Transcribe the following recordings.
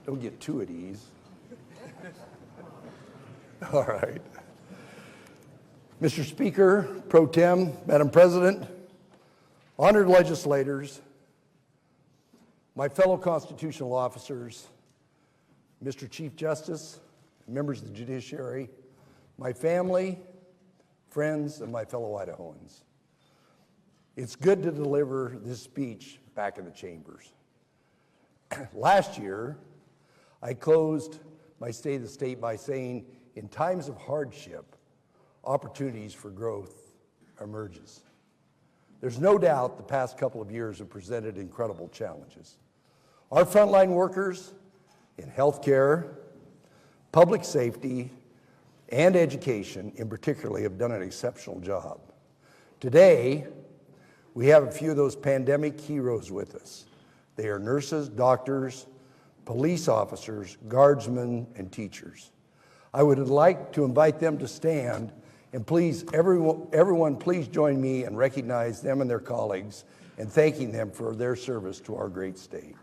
Don't get too at ease. All right. Mr. Speaker, Pro Tem, Madam President, honored legislators, my fellow constitutional officers, Mr. Chief Justice, members of the judiciary, my family, friends, and my fellow Idahoans. It's good to deliver this speech back in the chambers. Last year, I closed my State of the State by saying, in times of hardship, opportunities for growth emerges. There's no doubt the past couple of years have presented incredible challenges. Our frontline workers in healthcare, public safety, and education in particular have done an exceptional job. Today, we have a few of those pandemic heroes with us. They are nurses, doctors, police officers, guardsmen, and teachers. I would like to invite them to stand, and please, everyone please join me in recognizing them and their colleagues and thanking them for their service to our great state.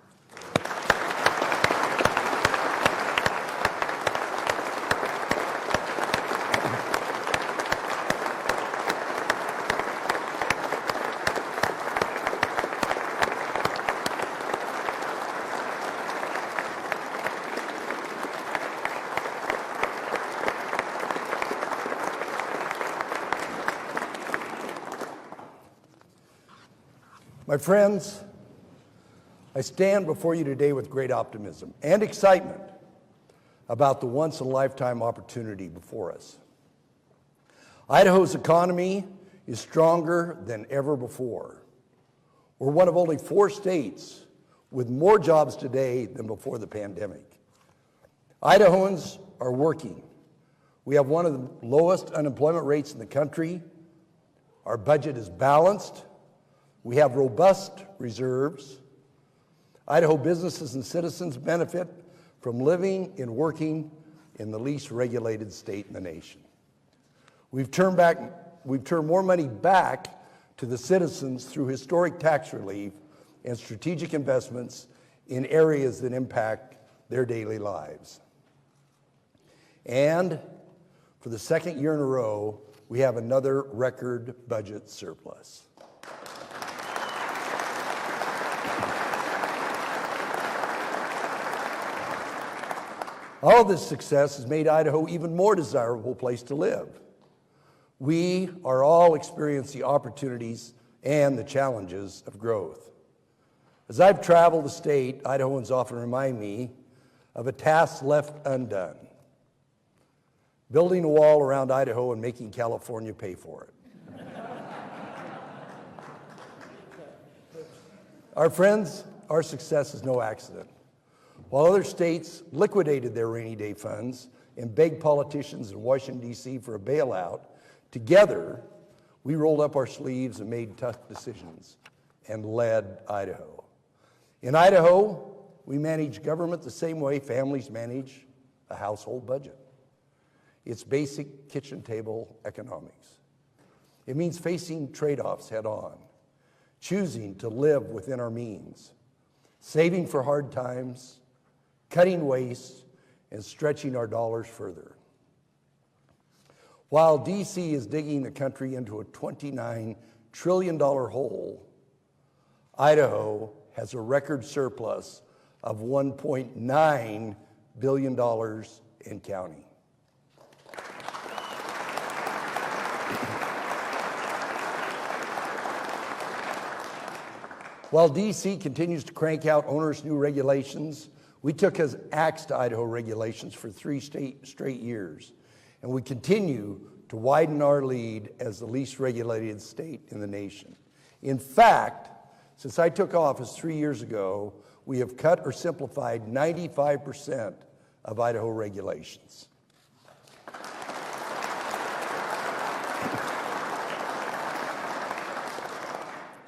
My friends, I stand before you today with great optimism and excitement about the once-in-a-lifetime opportunity before us. Idaho's economy is stronger than ever before. We're one of only 4 states with more jobs today than before the pandemic. Idahoans are working. We have one of the lowest unemployment rates in the country. Our budget is balanced. We have robust reserves. Idaho businesses and citizens benefit from living and working in the least regulated state in the nation. We've turned more money back to the citizens through historic tax relief and strategic investments in areas that impact their daily lives. And for the second year in a row, we have another record budget surplus. All of this success has made Idaho an even more desirable place to live. We are all experiencing the opportunities and the challenges of growth. As I've traveled the state, Idahoans often remind me of a task left undone: building a wall around Idaho and making California pay for it. Our friends, our success is no accident. While other states liquidated their rainy day funds and begged politicians in Washington, D.C. for a bailout, together we rolled up our sleeves and made tough decisions and led Idaho. In Idaho, we manage government the same way families manage a household budget. It's basic kitchen table economics. It means facing trade-offs head on, choosing to live within our means, saving for hard times, cutting waste, and stretching our dollars further. While D.C. is digging the country into a $29 trillion hole, Idaho has a record surplus of $1.9 billion and counting. While D.C. continues to crank out onerous new regulations, we took as axe to Idaho regulations for 3 straight years, and we continue to widen our lead as the least regulated state in the nation. In fact, since I took office 3 years ago, we have cut or simplified 95% of Idaho regulations.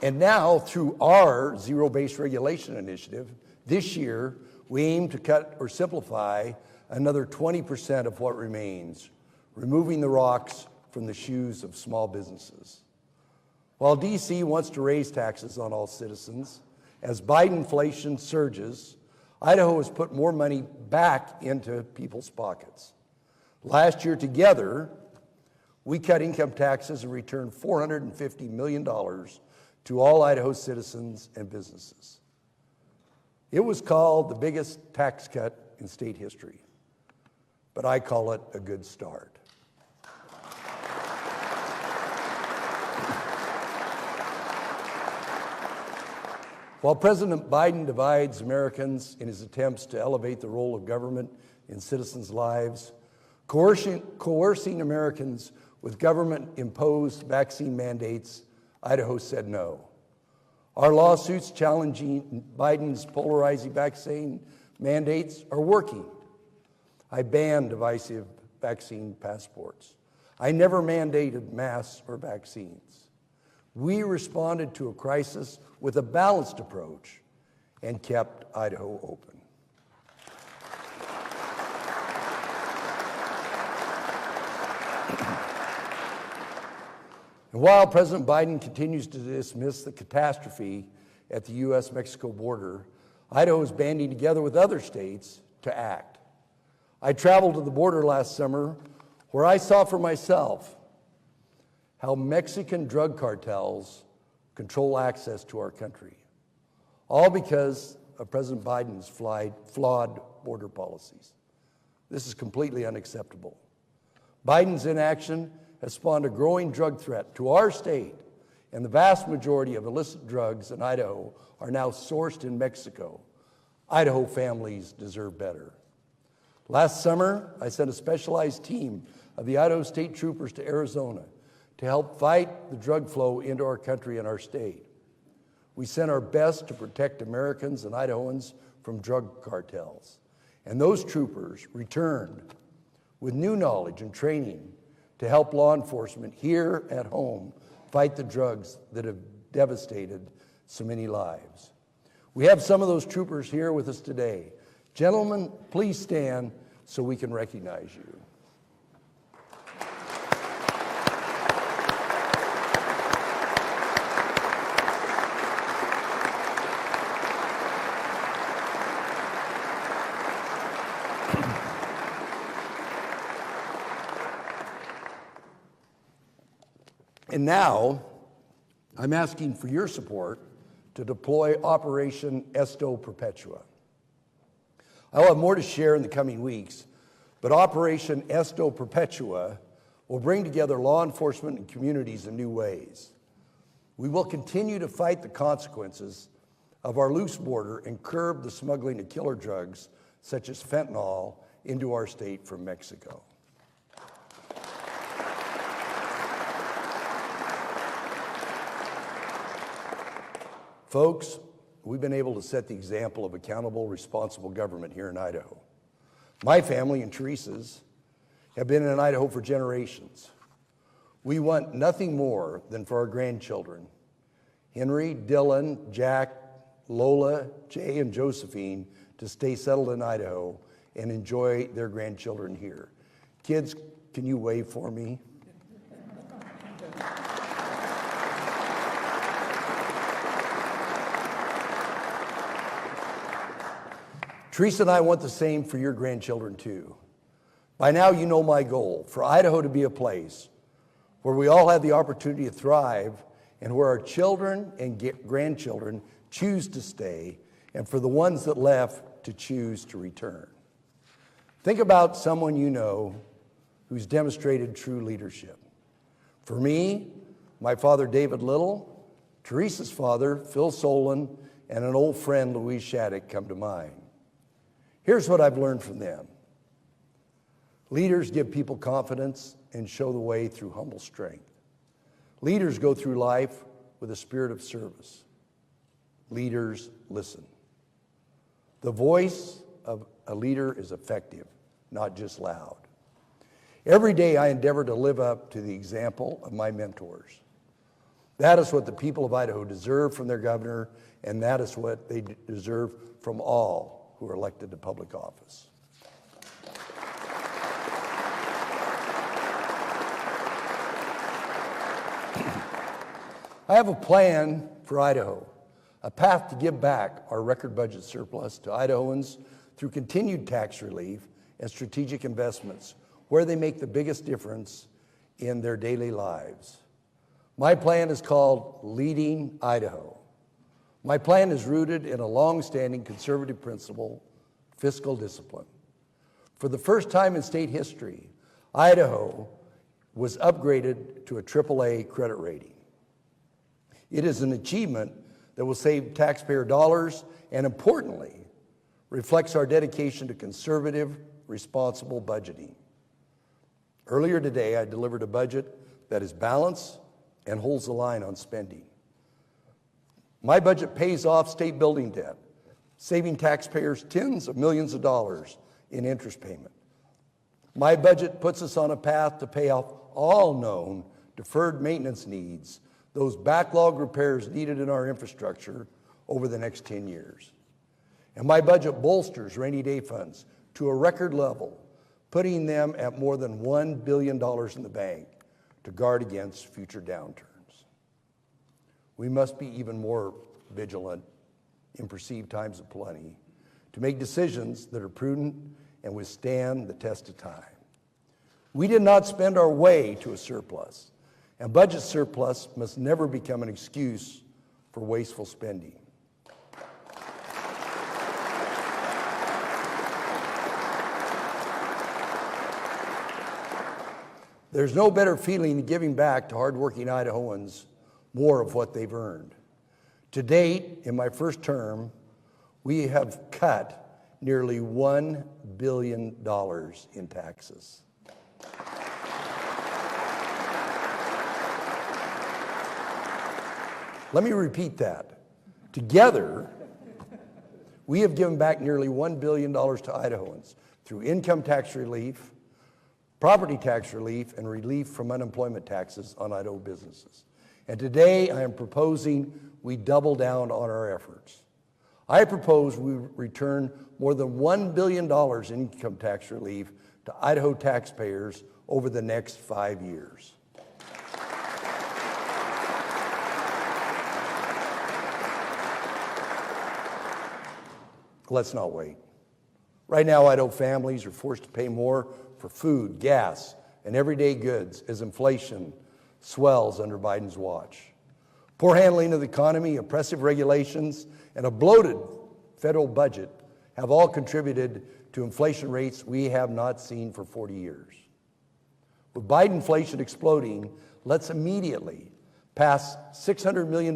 And now, through our zero-based regulation initiative, this year, we aim to cut or simplify another 20% of what remains, removing the rocks from the shoes of small businesses. While D.C. wants to raise taxes on all citizens, as Biden inflation surges, Idaho has put more money back into people's pockets. Last year together, we cut income taxes and returned $450 million to all Idaho citizens and businesses. It was called the biggest tax cut in state history, but I call it a good start. While President Biden divides Americans in his attempts to elevate the role of government in citizens' lives, coercing Americans with government-imposed vaccine mandates, Idaho said no. Our lawsuits challenging Biden's polarizing vaccine mandates are working. I banned divisive vaccine passports. I never mandated masks or vaccines. We responded to a crisis with a balanced approach and kept Idaho open. And while President Biden continues to dismiss the catastrophe at the U.S.-Mexico border, Idaho is banding together with other states to act. I traveled to the border last summer where I saw for myself how Mexican drug cartels control access to our country, all because of President Biden's flawed border policies. This is completely unacceptable. Biden's inaction has spawned a growing drug threat to our state, and the vast majority of illicit drugs in Idaho are now sourced in Mexico. Idaho families deserve better. Last summer, I sent a specialized team of the Idaho State Troopers to Arizona to help fight the drug flow into our country and our state. We sent our best to protect Americans and Idahoans from drug cartels. And those troopers returned with new knowledge and training to help law enforcement here at home fight the drugs that have devastated so many lives. We have some of those troopers here with us today. Gentlemen, please stand so we can recognize you. And now, I'm asking for your support to deploy Operation Esto Perpetua. I'll have more to share in the coming weeks, but Operation Esto Perpetua will bring together law enforcement and communities in new ways. We will continue to fight the consequences of our loose border and curb the smuggling of killer drugs, such as fentanyl, into our state from Mexico. Folks, we've been able to set the example of accountable, responsible government here in Idaho. My family and Teresa's have been in Idaho for generations. We want nothing more than for our grandchildren, Henry, Dylan, Jack, Lola, Jay, and Josephine, to stay settled in Idaho and enjoy their grandchildren here. Kids, can you wave for me? Teresa and I want the same for your grandchildren too. By now you know my goal, for Idaho to be a place where we all have the opportunity to thrive and where our children and grandchildren choose to stay, and for the ones that left to choose to return. Think about someone you know who's demonstrated true leadership. For me, my father David Little, Teresa's father Phil Solon, and an old friend Louise Shattuck come to mind. Here's what I've learned from them. Leaders give people confidence and show the way through humble strength. Leaders go through life with a spirit of service. Leaders listen. The voice of a leader is effective, not just loud. Every day I endeavor to live up to the example of my mentors. That is what the people of Idaho deserve from their governor, and that is what they deserve from all who are elected to public office. I have a plan for Idaho, a path to give back our record budget surplus to Idahoans through continued tax relief and strategic investments where they make the biggest difference in their daily lives. My plan is called Leading Idaho. My plan is rooted in a long-standing conservative principle, fiscal discipline. For the first time in state history, Idaho was upgraded to a AAA credit rating. It is an achievement that will save taxpayer dollars and, importantly, reflects our dedication to conservative, responsible budgeting. Earlier today, I delivered a budget that is balanced and holds the line on spending. My budget pays off state building debt, saving taxpayers tens of millions of dollars in interest payment. My budget puts us on a path to pay off all known deferred maintenance needs, those backlog repairs needed in our infrastructure over the next 10 years. And my budget bolsters rainy day funds to a record level, putting them at more than $1 billion in the bank to guard against future downturns. We must be even more vigilant in perceived times of plenty to make decisions that are prudent and withstand the test of time. We did not spend our way to a surplus, and budget surplus must never become an excuse for wasteful spending. There's no better feeling than giving back to hardworking Idahoans more of what they've earned. To date, in my first term, we have cut nearly $1 billion in taxes. Let me repeat that. Together, we have given back nearly $1 billion to Idahoans through income tax relief, property tax relief, and relief from unemployment taxes on Idaho businesses. And today, I am proposing we double down on our efforts. I propose we return more than $1 billion in income tax relief to Idaho taxpayers over the next 5 years. Let's not wait. Right now, Idaho families are forced to pay more for food, gas, and everyday goods as inflation swells under Biden's watch. Poor handling of the economy, oppressive regulations, and a bloated federal budget have all contributed to inflation rates we have not seen for 40 years. With Biden inflation exploding, let's immediately pass $600 million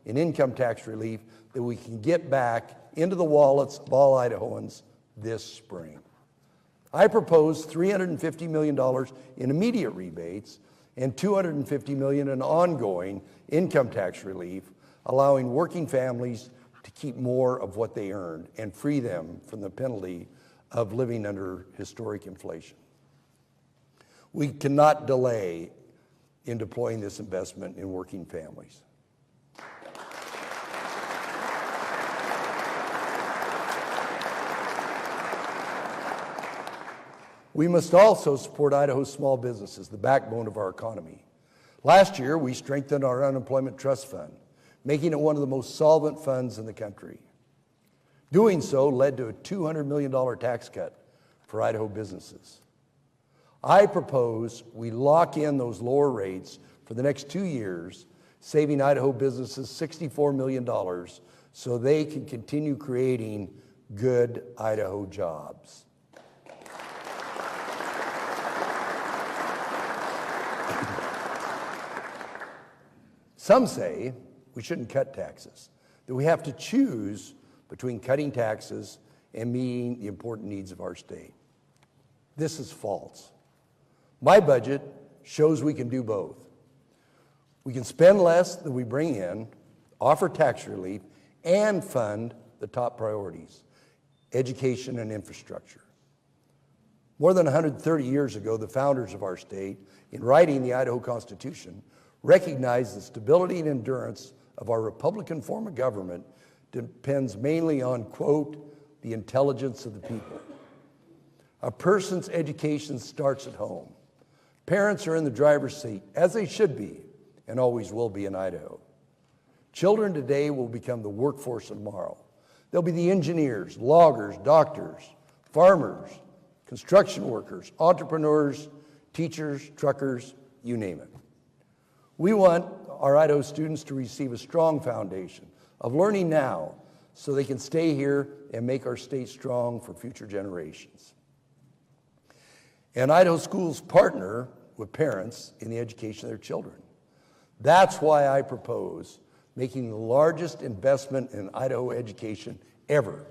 in income tax relief that we can get back into the wallets of all Idahoans this spring. I propose $350 million in immediate rebates and $250 million in ongoing income tax relief, allowing working families to keep more of what they earn and free them from the penalty of living under historic inflation. We cannot delay in deploying this investment in working families. We must also support Idaho's small businesses, the backbone of our economy. Last year, we strengthened our unemployment trust fund, making it one of the most solvent funds in the country. Doing so led to a $200 million tax cut for Idaho businesses. I propose we lock in those lower rates for the next 2 years, saving Idaho businesses $64 million so they can continue creating good Idaho jobs. Some say we shouldn't cut taxes, that we have to choose between cutting taxes and meeting the important needs of our state. This is false. My budget shows we can do both. We can spend less than we bring in, offer tax relief, and fund the top priorities, education and infrastructure. More than 130 years ago, the founders of our state, in writing the Idaho Constitution, recognized the stability and endurance of our Republican form of government depends mainly on, quote, the intelligence of the people. A person's education starts at home. Parents are in the driver's seat, as they should be, and always will be in Idaho. Children today will become the workforce of tomorrow. They'll be the engineers, loggers, doctors, farmers, construction workers, entrepreneurs, teachers, truckers, you name it. We want our Idaho students to receive a strong foundation of learning now so they can stay here and make our state strong for future generations. And Idaho schools partner with parents in the education of their children. That's why I propose making the largest investment in Idaho education ever.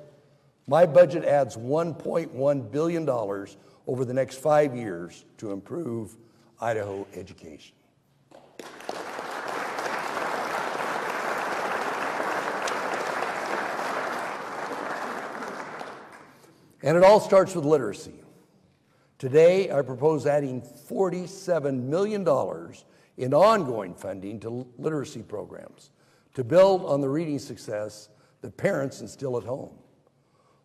My budget adds $1.1 billion over the next 5 years to improve Idaho education. And it all starts with literacy. Today, I propose adding $47 million in ongoing funding to literacy programs to build on the reading success that parents instill at home.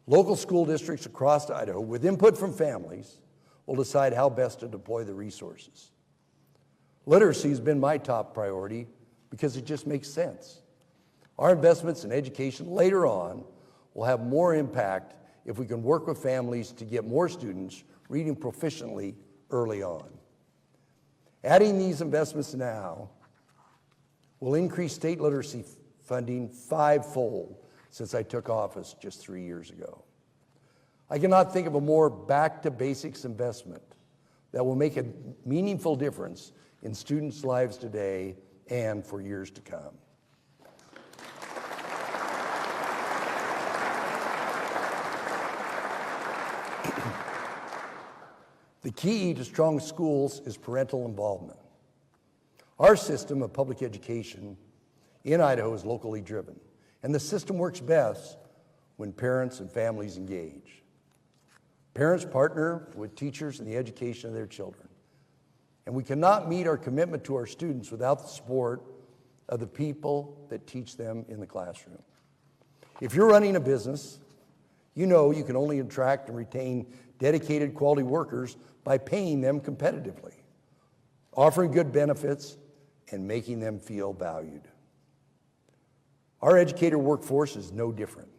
Local school districts across Idaho, with input from families, will decide how best to deploy the resources. Literacy has been my top priority because it just makes sense. Our investments in education later on will have more impact if we can work with families to get more students reading proficiently early on. Adding these investments now will increase state literacy funding 5-fold since I took office just 3 years ago. I cannot think of a more back-to-basics investment that will make a meaningful difference in students' lives today and for years to come. The key to strong schools is parental involvement. Our system of public education in Idaho is locally driven, and the system works best when parents and families engage. Parents partner with teachers in the education of their children, and we cannot meet our commitment to our students without the support of the people that teach them in the classroom. If you're running a business, you know you can only attract and retain dedicated quality workers by paying them competitively, offering good benefits, and making them feel valued. Our educator workforce is no different.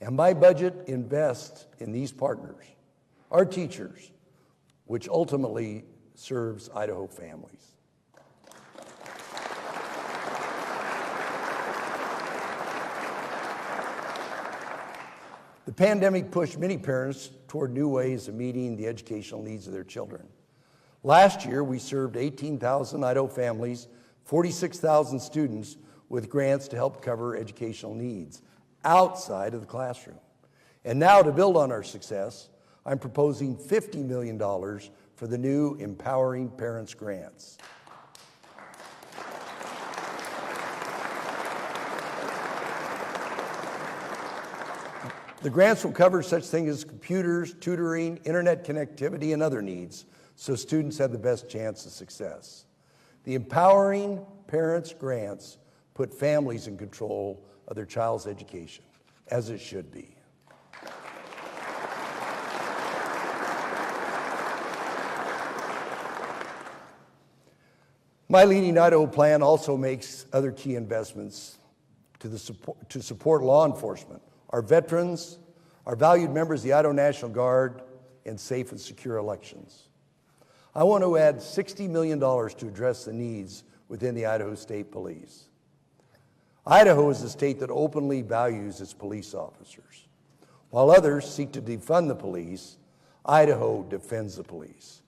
And my budget invests in these partners, our teachers, which ultimately serves Idaho families. The pandemic pushed many parents toward new ways of meeting the educational needs of their children. Last year, we served 18,000 Idaho families, 46,000 students with grants to help cover educational needs outside of the classroom. And now, to build on our success, I'm proposing $50 million for the new Empowering Parents grants. The grants will cover such things as computers, tutoring, internet connectivity, and other needs, so students have the best chance of success. The Empowering Parents grants put families in control of their child's education, as it should be. My Leading Idaho plan also makes other key investments to support law enforcement, our veterans, our valued members of the Idaho National Guard, and safe and secure elections. I want to add $60 million to address the needs within the Idaho State Police. Idaho is a state that openly values its police officers. While others seek to defund the police, Idaho defends the police.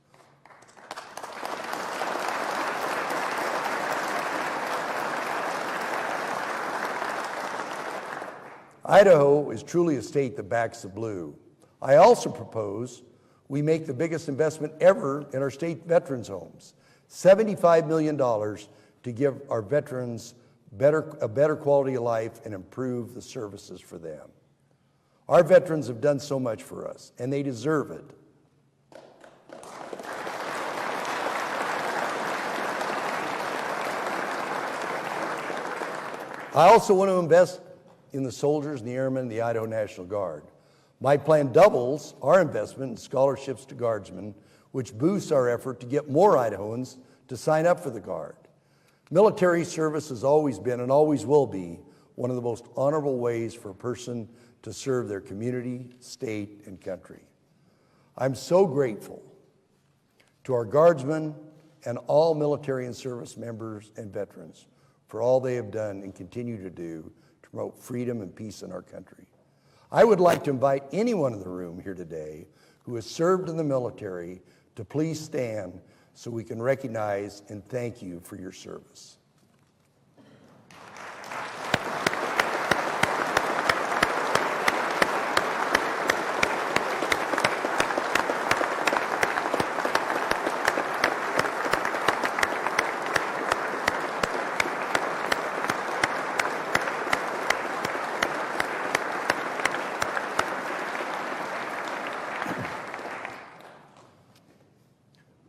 Idaho is truly a state that backs the blue. I also propose we make the biggest investment ever in our state veterans' homes, $75 million to give our veterans a better quality of life and improve the services for them. Our veterans have done so much for us, and they deserve it. I also want to invest in the soldiers and the airmen and the Idaho National Guard. My plan doubles our investment in scholarships to guardsmen, which boosts our effort to get more Idahoans to sign up for the Guard. Military service has always been and always will be one of the most honorable ways for a person to serve their community, state, and country. I'm so grateful to our guardsmen and all military and service members and veterans for all they have done and continue to do to promote freedom and peace in our country. I would like to invite anyone in the room here today who has served in the military to please stand so we can recognize and thank you for your service.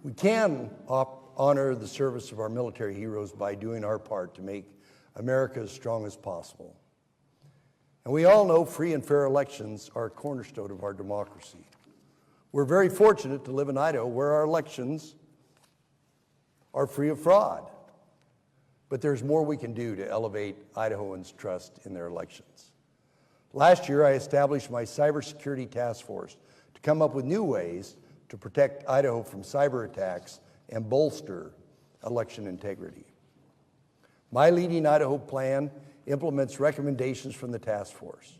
We can honor the service of our military heroes by doing our part to make America as strong as possible. And we all know free and fair elections are a cornerstone of our democracy. We're very fortunate to live in Idaho where our elections are free of fraud. But there's more we can do to elevate Idahoans' trust in their elections. Last year, I established my cybersecurity task force to come up with new ways to protect Idaho from cyber attacks and bolster election integrity. My Leading Idaho plan implements recommendations from the task force.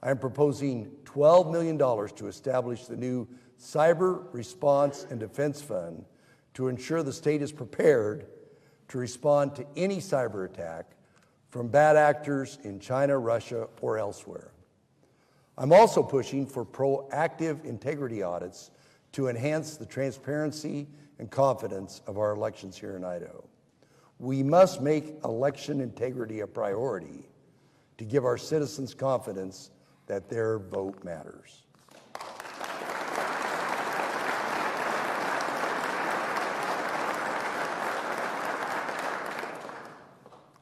I am proposing $12 million to establish the new Cyber Response and Defense Fund to ensure the state is prepared to respond to any cyber attack from bad actors in China, Russia, or elsewhere. I'm also pushing for proactive integrity audits to enhance the transparency and confidence of our elections here in Idaho. We must make election integrity a priority to give our citizens confidence that their vote matters.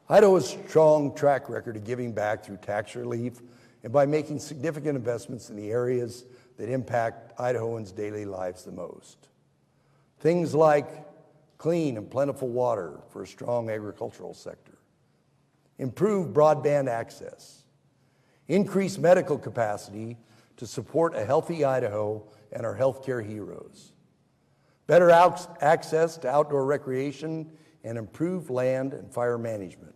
Idaho has a strong track record of giving back through tax relief and by making significant investments in the areas that impact Idahoans' daily lives the most. Things like clean and plentiful water for a strong agricultural sector, improved broadband access, increased medical capacity to support a healthy Idaho and our healthcare heroes, better access to outdoor recreation and improved land and fire management,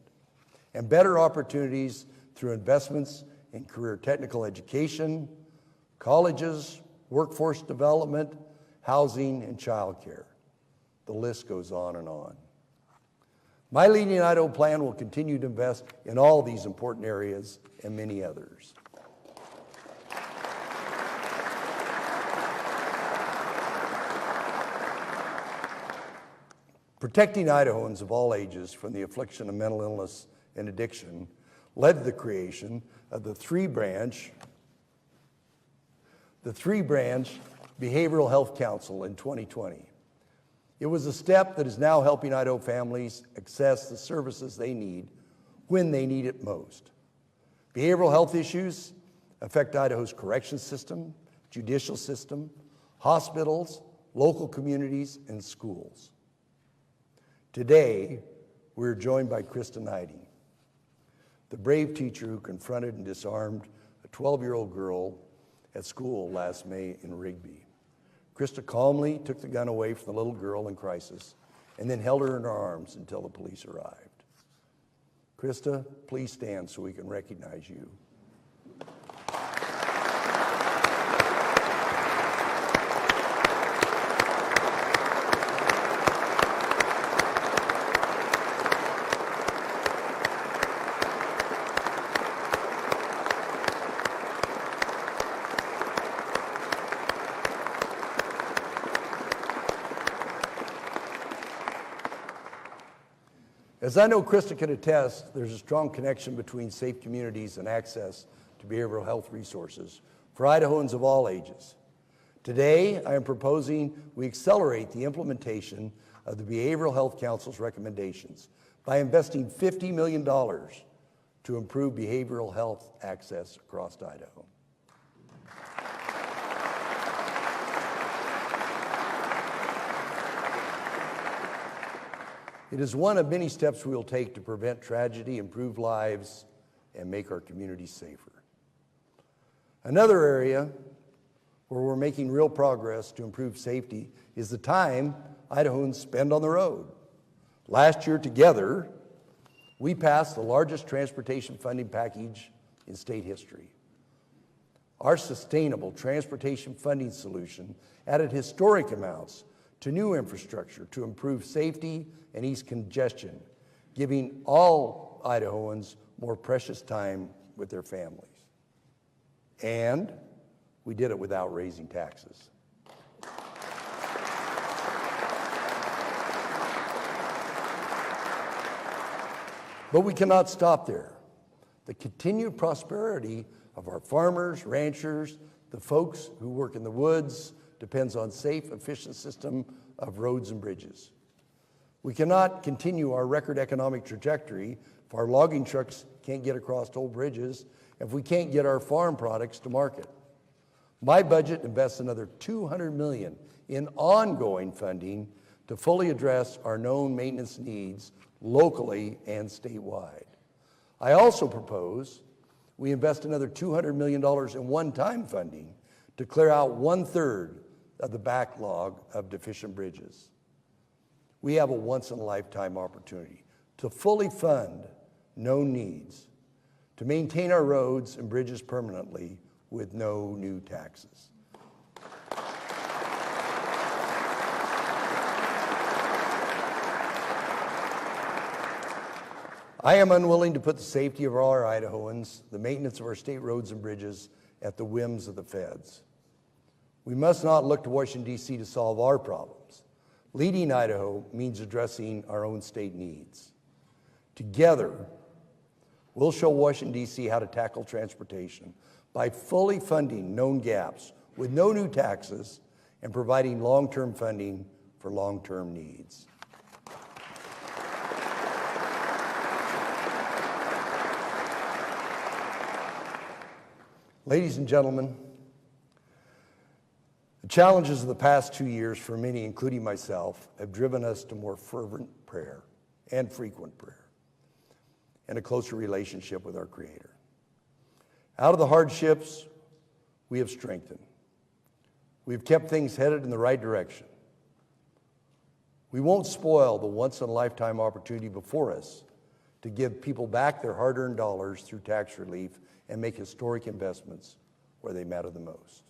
and better opportunities through investments in career technical education, colleges, workforce development, housing, and childcare. The list goes on and on. My Leading Idaho plan will continue to invest in all these important areas and many others. Protecting Idahoans of all ages from the affliction of mental illness and addiction led to the creation of the three-branch Behavioral Health Council in 2020. It was a step that is now helping Idaho families access the services they need when they need it most. Behavioral health issues affect Idaho's correction system, judicial system, hospitals, local communities, and schools. Today, we're joined by Krista Knighting, the brave teacher who confronted and disarmed a 12-year-old girl at school last May in Rigby. Krista calmly took the gun away from the little girl in crisis and then held her in her arms until the police arrived. Krista, please stand so we can recognize you. As I know Krista can attest, there's a strong connection between safe communities and access to behavioral health resources for Idahoans of all ages. Today, I am proposing we accelerate the implementation of the Behavioral Health Council's recommendations by investing $50 million to improve behavioral health access across Idaho. It is one of many steps we will take to prevent tragedy, improve lives, and make our communities safer. Another area where we're making real progress to improve safety is the time Idahoans spend on the road. Last year together, we passed the largest transportation funding package in state history. Our sustainable transportation funding solution added historic amounts to new infrastructure to improve safety and ease congestion, giving all Idahoans more precious time with their families. And we did it without raising taxes. But we cannot stop there. The continued prosperity of our farmers, ranchers, the folks who work in the woods depends on safe, efficient system of roads and bridges. We cannot continue our record economic trajectory if our logging trucks can't get across old bridges, if we can't get our farm products to market. My budget invests another $200 million in ongoing funding to fully address our known maintenance needs locally and statewide. I also propose we invest another $200 million in one-time funding to clear out 1/3 of the backlog of deficient bridges. We have a once-in-a-lifetime opportunity to fully fund known needs, to maintain our roads and bridges permanently with no new taxes. I am unwilling to put the safety of all our Idahoans, the maintenance of our state roads and bridges, at the whims of the feds. We must not look to Washington, D.C. to solve our problems. Leading Idaho means addressing our own state needs. Together, we'll show Washington, D.C. how to tackle transportation by fully funding known gaps with no new taxes and providing long-term funding for long-term needs. Ladies and gentlemen, the challenges of the past 2 years for many, including myself, have driven us to more fervent prayer and frequent prayer and a closer relationship with our Creator. Out of the hardships, we have strengthened. We've kept things headed in the right direction. We won't spoil the once-in-a-lifetime opportunity before us to give people back their hard-earned dollars through tax relief and make historic investments where they matter the most.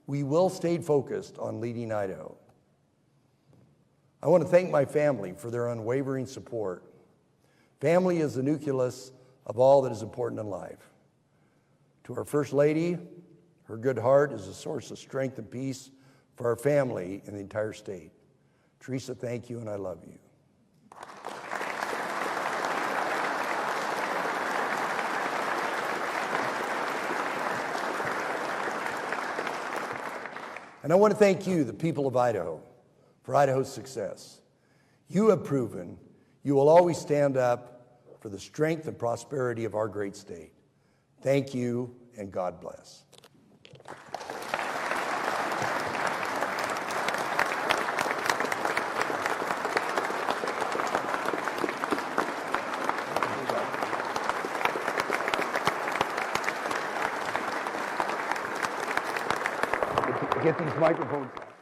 We will stay focused on leading Idaho. I want to thank my family for their unwavering support. Family is the nucleus of all that is important in life. To our First Lady, her good heart is a source of strength and peace for our family and the entire state. Teresa, thank you, and I love you. And I want to thank you, the people of Idaho, for Idaho's success. You have proven you will always stand up for the strength and prosperity of our great state. Thank you, and God bless. Get these microphones.